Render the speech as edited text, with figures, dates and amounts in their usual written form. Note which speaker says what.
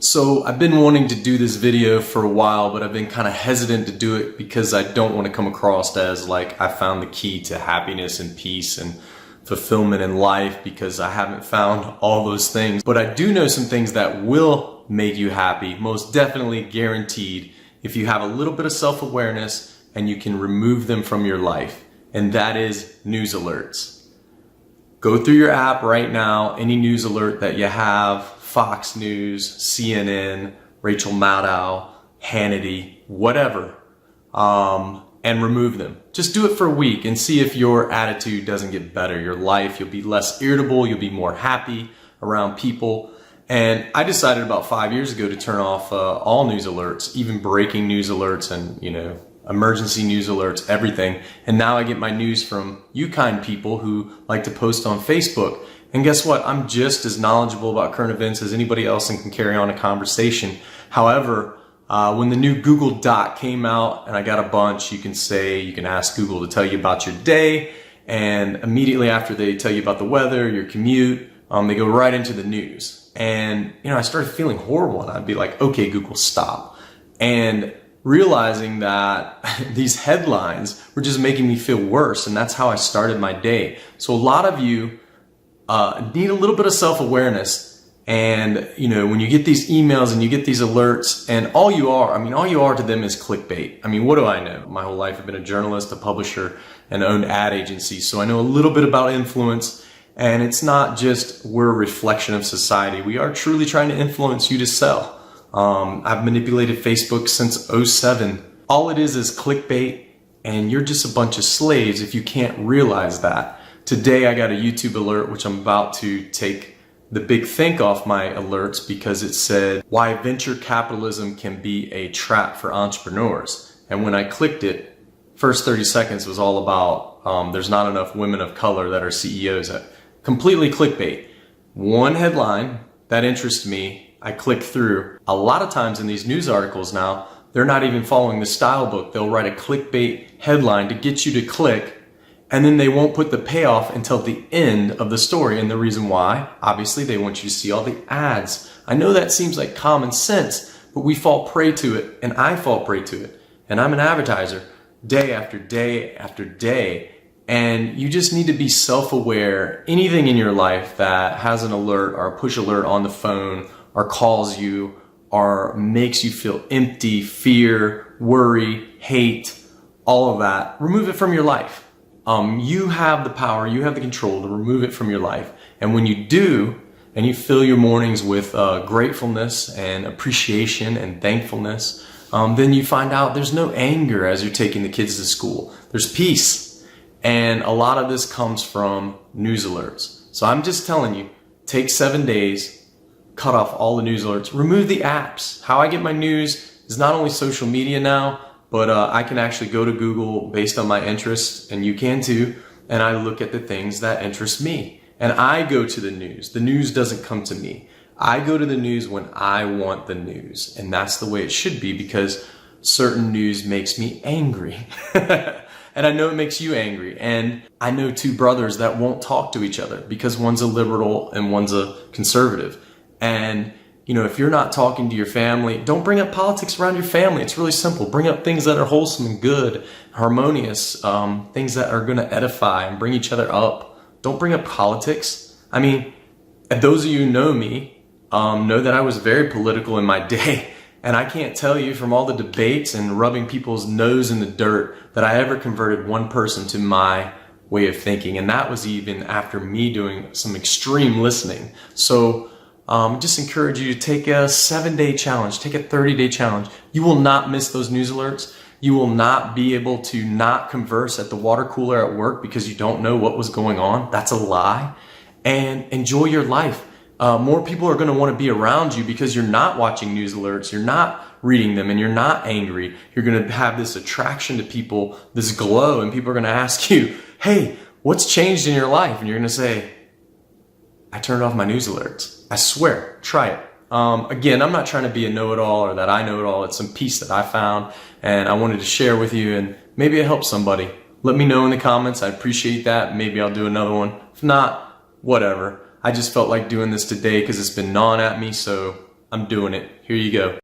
Speaker 1: So I've been wanting to do this video for a while, but I've been kind of hesitant to do it because I don't want to come across as like I found the key to happiness and peace and fulfillment in life, because I haven't found all those things. But I do know some things that will make you happy, most definitely guaranteed, if you have a little bit of self-awareness and you can remove them from your life. And that is news alerts. Go through your app right now, any news alert that you have, Fox News, CNN, Rachel Maddow, Hannity, whatever, and remove them. Just do it for a week and see if your attitude doesn't get better. Your life, you'll be less irritable, you'll be more happy around people. And I decided about 5 years ago to turn off all news alerts, even breaking news alerts and, emergency news alerts, everything. And now I get my news from you kind people who like to post on Facebook. And guess what? I'm just as knowledgeable about current events as anybody else and can carry on a conversation. However, when the new Google Doc came out, and I got a bunch, you can ask Google to tell you about your day, and immediately after they tell you about the weather, your commute, they go right into the news. And I started feeling horrible, and I'd be like, okay, Google, stop. And realizing that these headlines were just making me feel worse, and that's how I started my day. So a lot of you need a little bit of self-awareness. And when you get these emails and you get these alerts, and all you are to them is clickbait. I mean, what do I know? My whole life I've been a journalist, a publisher, and owned ad agencies. So I know a little bit about influence, and it's not just we're a reflection of society. We are truly trying to influence you to sell. I've manipulated Facebook since '07. All it is clickbait, and you're just a bunch of slaves if you can't realize that. Today I got a YouTube alert, which I'm about to take the big think off my alerts, because it said why venture capitalism can be a trap for entrepreneurs. And when I clicked it, first 30 seconds was all about there's not enough women of color that are CEOs. Completely clickbait. One headline that interests me, I click through. A lot of times in these news articles now, they're not even following the style book. They'll write a clickbait headline to get you to click, and then they won't put the payoff until the end of the story. And the reason why, obviously, they want you to see all the ads. I know that seems like common sense, but we fall prey to it, and I fall prey to it. And I'm an advertiser day after day after day. And you just need to be self-aware. Anything in your life that has an alert or a push alert on the phone or calls you or makes you feel empty, fear, worry, hate, all of that, remove it from your life. You have the power, you have the control to remove it from your life. And when you do, and you fill your mornings with gratefulness and appreciation and thankfulness, then you find out there's no anger as you're taking the kids to school. There's peace. And a lot of this comes from news alerts. So I'm just telling you, take 7 days, cut off all the news alerts, remove the apps. How I get my news is not only social media now, but I can actually go to Google based on my interests, and you can too, and I look at the things that interest me. And I go to the news. The news doesn't come to me. I go to the news when I want the news. And that's the way it should be, because certain news makes me angry. And I know it makes you angry. And I know two brothers that won't talk to each other because one's a liberal and one's a conservative. And if you're not talking to your family, don't bring up politics around your family. It's really simple. Bring up things that are wholesome and good, harmonious, things that are going to edify and bring each other up. Don't bring up politics. I mean, those of you who know me know that I was very political in my day. And I can't tell you from all the debates and rubbing people's nose in the dirt that I ever converted one person to my way of thinking. And that was even after me doing some extreme listening. So just encourage you to take a 7-day challenge, take a 30-day challenge. You will not miss those news alerts. You will not be able to not converse at the water cooler at work because you don't know what was going on. That's a lie. And enjoy your life. More people are going to want to be around you because you're not watching news alerts, you're not reading them, and you're not angry. You're going to have this attraction to people, this glow, and people are going to ask you, hey, what's changed in your life? And you're going to say, I turned off my news alerts. I swear, try it. Again, I'm not trying to be a know-it-all or that I know it all. It's some peace that I found, and I wanted to share with you, and maybe it helps somebody. Let me know in the comments. I appreciate that. Maybe I'll do another one. If not, whatever. I just felt like doing this today because it's been gnawing at me, so I'm doing it. Here you go.